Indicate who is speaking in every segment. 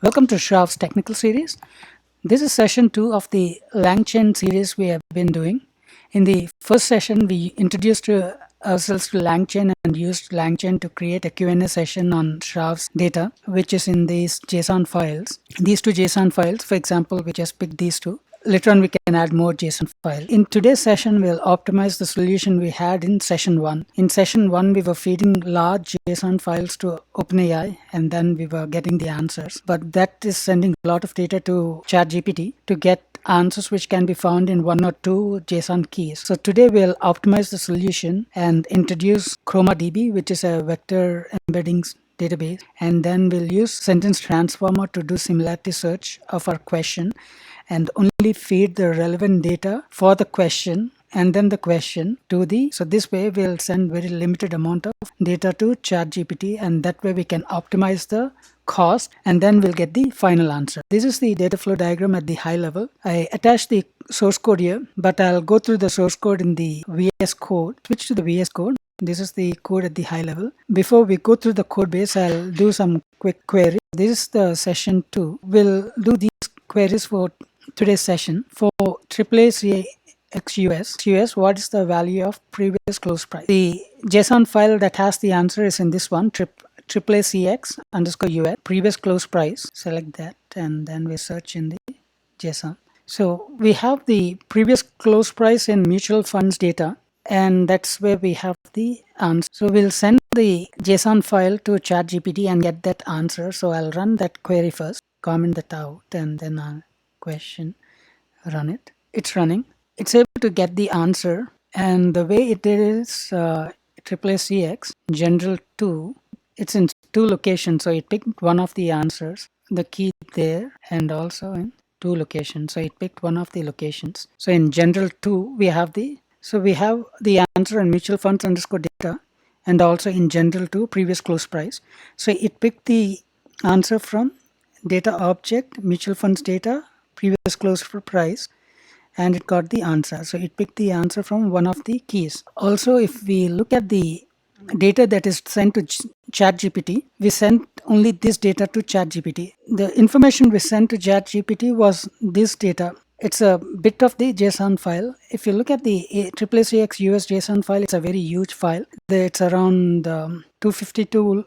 Speaker 1: Welcome to Sravz technical series. This is session 2 of the LangChain series we have been doing. In the first session, we introduced ourselves to LangChain and used LangChain to create a Q&A session on Sravz data, which is in these JSON files. These two JSON files, for example, we just picked these two. Later on, we can add more JSON files. In today's session, we'll optimize the solution we had in session 1. In session 1, we were feeding large JSON files to OpenAI, and then we were getting the answers. But that is sending a lot of data to ChatGPT to get answers which can be found in one or two JSON keys. So today we'll optimize the solution and introduce ChromaDB, which is a vector embeddings database, and then we'll use sentence transformer to do similarity search of our question and only feed the relevant data for the question and then the question to the, so this way we'll send very limited amount of data to ChatGPT, and that way we can optimize the cost and then we'll get the final answer. This is the data flow diagram at the high level. I attached the source code here, but I'll go through the source code in the VS Code. Switch to the VS Code. This is the code at the high level. Before we go through the code base, I'll do some quick queries. This is the session 2. We'll do these queries for today's session. For AAA what is the value of previous close price? The JSON file that has the answer is in this one, AACX underscore US, previous close price. Select that and then we search in the JSON. So we have the previous close price in mutual funds data, and that's where we have the answer. So we'll send the JSON file to ChatGPT and get that answer. So I'll run that query first, comment that out, and then I'll question, run it. It's running. It's able to get the answer, and the way it did is AACX general 2. It's in two locations, so it picked one of the answers, the key there, and also in two locations. So it picked one of the locations. So in general 2, we have the answer in mutual funds underscore data, and also in general 2 previous close price. So it picked the answer from data object mutual funds data previous close price, and it got the answer. So it picked the answer from one of the keys. Also, if we look at the data that is sent to ChatGPT, we sent only this data to ChatGPT. The information we sent to ChatGPT was this data. It's a bit of the JSON file. If you look at the AACX US JSON file, it's a very huge file. It's around 252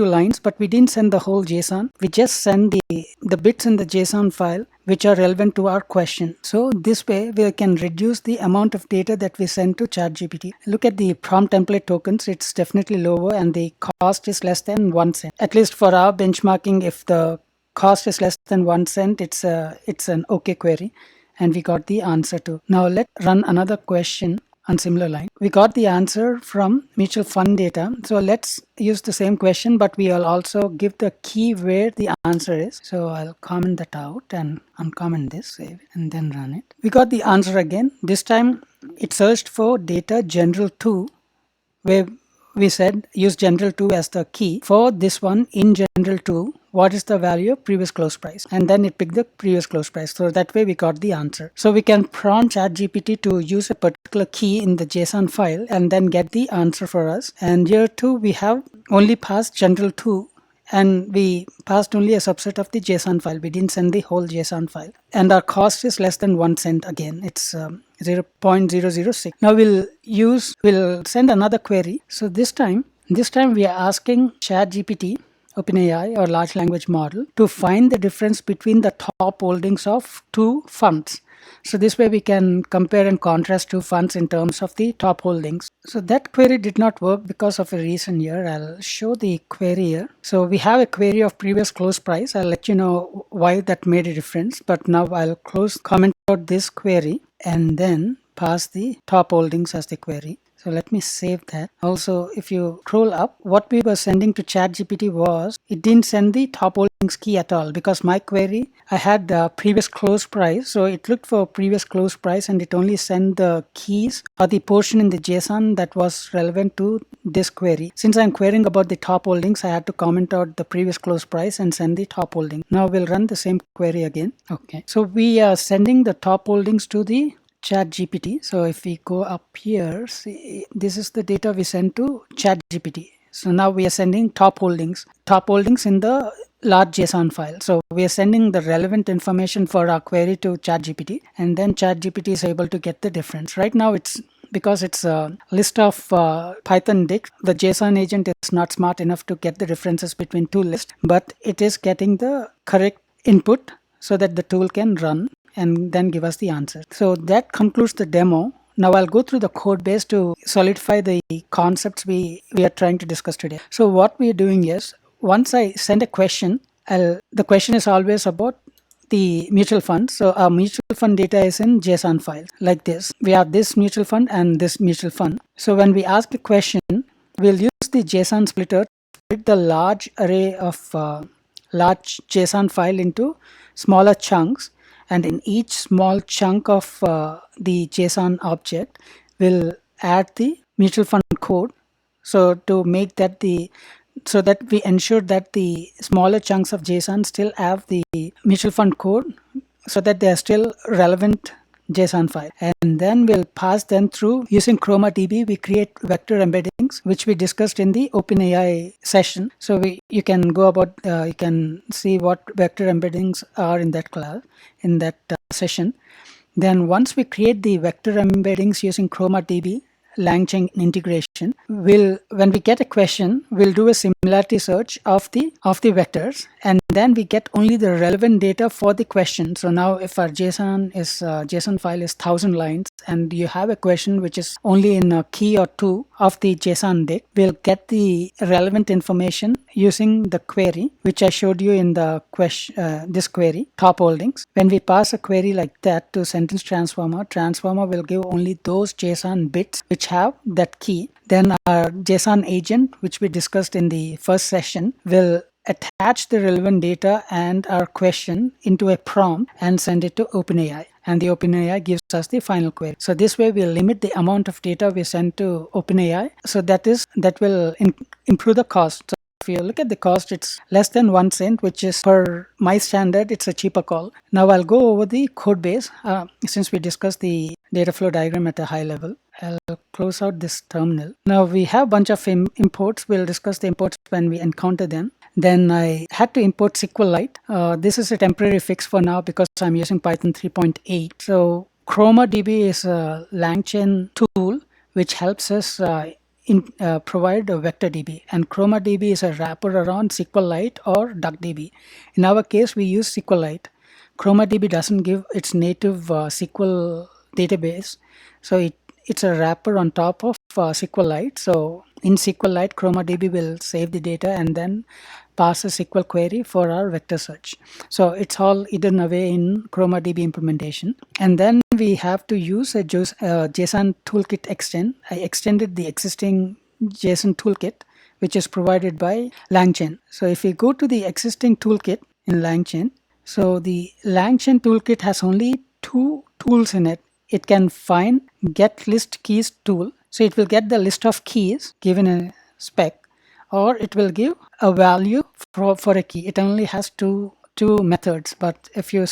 Speaker 1: lines, but we didn't send the whole JSON. We just send the bits in the JSON file which are relevant to our question. So this way we can reduce the amount of data that we send to ChatGPT. Look at the prompt template tokens. It's definitely lower and the cost is less than 1 cent. At least for our benchmarking, if the cost is less than 1 cent, it's an okay query, and we got the answer too. Now let's run another question on similar line. We got the answer from mutual fund data. So let's use the same question, but we will also give the key where the answer is. So I'll comment that out and uncomment this, save it, and then run it. We got the answer again. This time it searched for data general 2, where we said use general 2 as the key. For this one, in general 2, what is the value of previous close price? And then it picked the previous close price. So that way we got the answer. So we can prompt ChatGPT to use a particular key in the JSON file and then get the answer for us. And here too, we have only passed general 2, and we passed only a subset of the JSON file. We didn't send the whole JSON file. And our cost is less than 1 cent again. It's 0.006. Now we'll send another query. So this time we are asking ChatGPT, OpenAI or large language model, to find the difference between the top holdings of two funds. So this way we can compare and contrast two funds in terms of the top holdings. So that query did not work because of a reason here. I'll show the query here. So we have a query of previous close price. I'll let you know why that made a difference. But now I'll comment out this query and then pass the top holdings as the query. So let me save that. Also, if you scroll up, what we were sending to ChatGPT was, it didn't send the top holdings key at all, because my query, I had the previous close price. So it looked for previous close price and it only sent the keys or the portion in the JSON that was relevant to this query. Since I'm querying about the top holdings, I had to comment out the previous close price and send the top holding. Now we'll run the same query again. Okay. So we are sending the top holdings to the ChatGPT. So if we go up here, see, this is the data we sent to ChatGPT. So now we are sending top holdings in the large JSON file. So we are sending the relevant information for our query to ChatGPT, and then ChatGPT is able to get the difference. Right now, it's because it's a list of Python dict, the JSON agent is not smart enough to get the differences between two lists, but it is getting the correct input so that the tool can run and then give us the answer. So that concludes the demo. Now I'll go through the code base to solidify the concepts we are trying to discuss today. So what we are doing is, once I send a question, the question is always about the mutual fund. So our mutual fund data is in JSON files like this. We have this mutual fund and this mutual fund. So when we ask a question, we'll use the JSON splitter to split the large array of large JSON file into smaller chunks, and in each small chunk of the JSON object we'll add the mutual fund code, so to make that so that we ensure that the smaller chunks of JSON still have the mutual fund code, so that they are still relevant JSON file. And then we'll pass them through using ChromaDB. We create vector embeddings, which we discussed in the OpenAI session. So you can go about, you can see what vector embeddings are in that class, in that session. Then once we create the vector embeddings using ChromaDB, LangChain integration, when we get a question, we'll do a similarity search of the vectors, and then we get only the relevant data for the question. So now if our JSON file is 1000 lines and you have a question which is only in a key or two of the JSON dict, we'll get the relevant information using the query which I showed you in the question, this query, top holdings. When we pass a query like that to sentence transformer will give only those JSON bits which have that key. Then our JSON agent, which we discussed in the first session, will attach the relevant data and our question into a prompt and send it to OpenAI, and the OpenAI gives us the final query. So this way we'll limit the amount of data we send to OpenAI, so that will improve the cost. So if you look at the cost, it's less than 1 cent, which is, per my standard, it's a cheaper call. Now I'll go over the code base since we discussed the data flow diagram at a high level. I'll close out this terminal. Now we have a bunch of imports. We'll discuss the imports when we encounter them. Then I had to import SQLite. This is a temporary fix for now because I'm using Python 3.8. So ChromaDB is a LangChain tool which helps us provide a vector DB, and ChromaDB is a wrapper around SQLite or DuckDB. In our case, we use SQLite. ChromaDB doesn't give its native SQL database, so it's a wrapper on top of SQLite. So in SQLite, ChromaDB will save the data and then pass a SQL query for our vector search. So it's all hidden away in ChromaDB implementation. And then we have to use a JSONToolKit extend. I extended the existing JSONToolKit, which is provided by LangChain. So if we go to the existing toolkit in LangChain, so the LangChain toolkit has only 2 tools in it. It can find get list keys tool. So it will get the list of keys given a spec, or it will give a value for a key. It only has two methods. But if you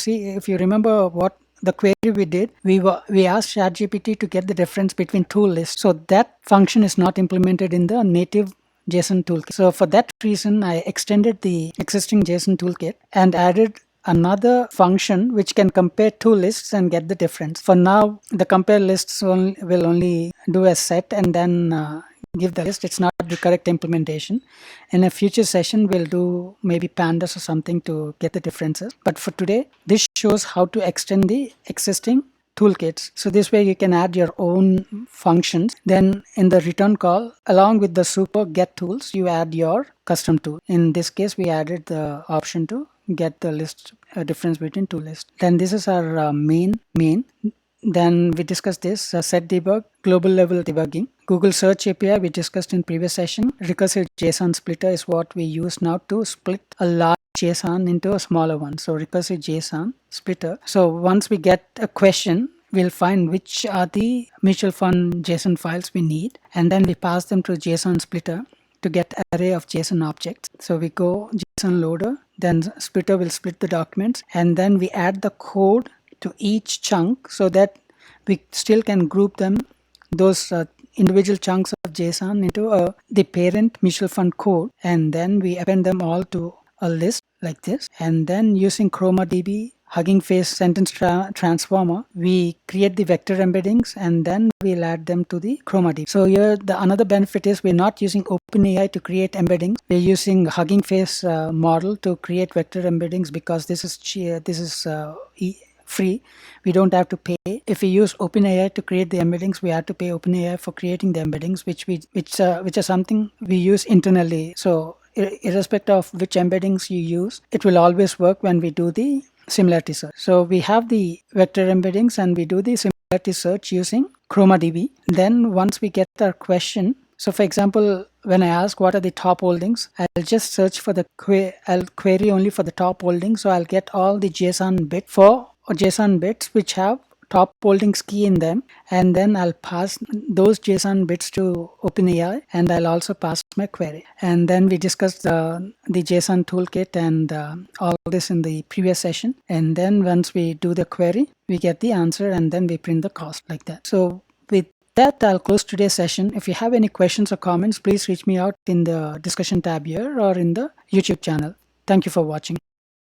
Speaker 1: remember what the query we did, we asked ChatGPT to get the difference between 2 lists. So that function is not implemented in the native JSON toolkit. So for that reason, I extended the existing JSON toolkit and added another function which can compare 2 lists and get the difference. For now, the compare lists will only do a set and then give the list. It's not the correct implementation. In a future session, we'll do maybe pandas or something to get the differences. But for today, this shows how to extend the existing toolkits. So this way you can add your own functions. Then in the return call, along with the super get tools, you add your custom tool. In this case, we added the option to get the list difference between 2 lists. Then this is our main. Then we discussed this set debug, global level debugging. Google Search API we discussed in previous session. RecursiveJsonSplitter is what we use now to split a large JSON into a smaller one. So RecursiveJsonSplitter. So once we get a question, we'll find which are the mutual fund JSON files we need, and then we pass them to JSONSplitter to get array of JSON objects. So we go JSON loader, then splitter will split the documents, and then we add the code to each chunk so that we still can group them, those individual chunks of JSON, into the parent mutual fund code, and then we append them all to a list like this. And then using ChromaDB HuggingFace sentence transformer, we create the vector embeddings and then we'll add them to the ChromaDB. So here the another benefit is we're not using OpenAI to create embeddings. We're using HuggingFace model to create vector embeddings because this is free. We don't have to pay. If we use OpenAI to create the embeddings, we have to pay OpenAI for creating the embeddings, which are something we use internally. So irrespective of which embeddings you use, it will always work when we do the similarity search. So we have the vector embeddings and we do the similarity search using ChromaDB. Then once we get our question, so for example, when I ask what are the top holdings, I'll just search for the I'll query only for the top holdings. So I'll get all the JSON bits which have top holdings key in them, and then I'll pass those JSON bits to OpenAI, and I'll also pass my query. And then we discussed the JSONToolKit and all this in the previous session. And then once we do the query, we get the answer and then we print the cost like that. So with that, I'll close today's session. If you have any questions or comments, please reach me out in the discussion tab here or in the YouTube channel. Thank you for watching.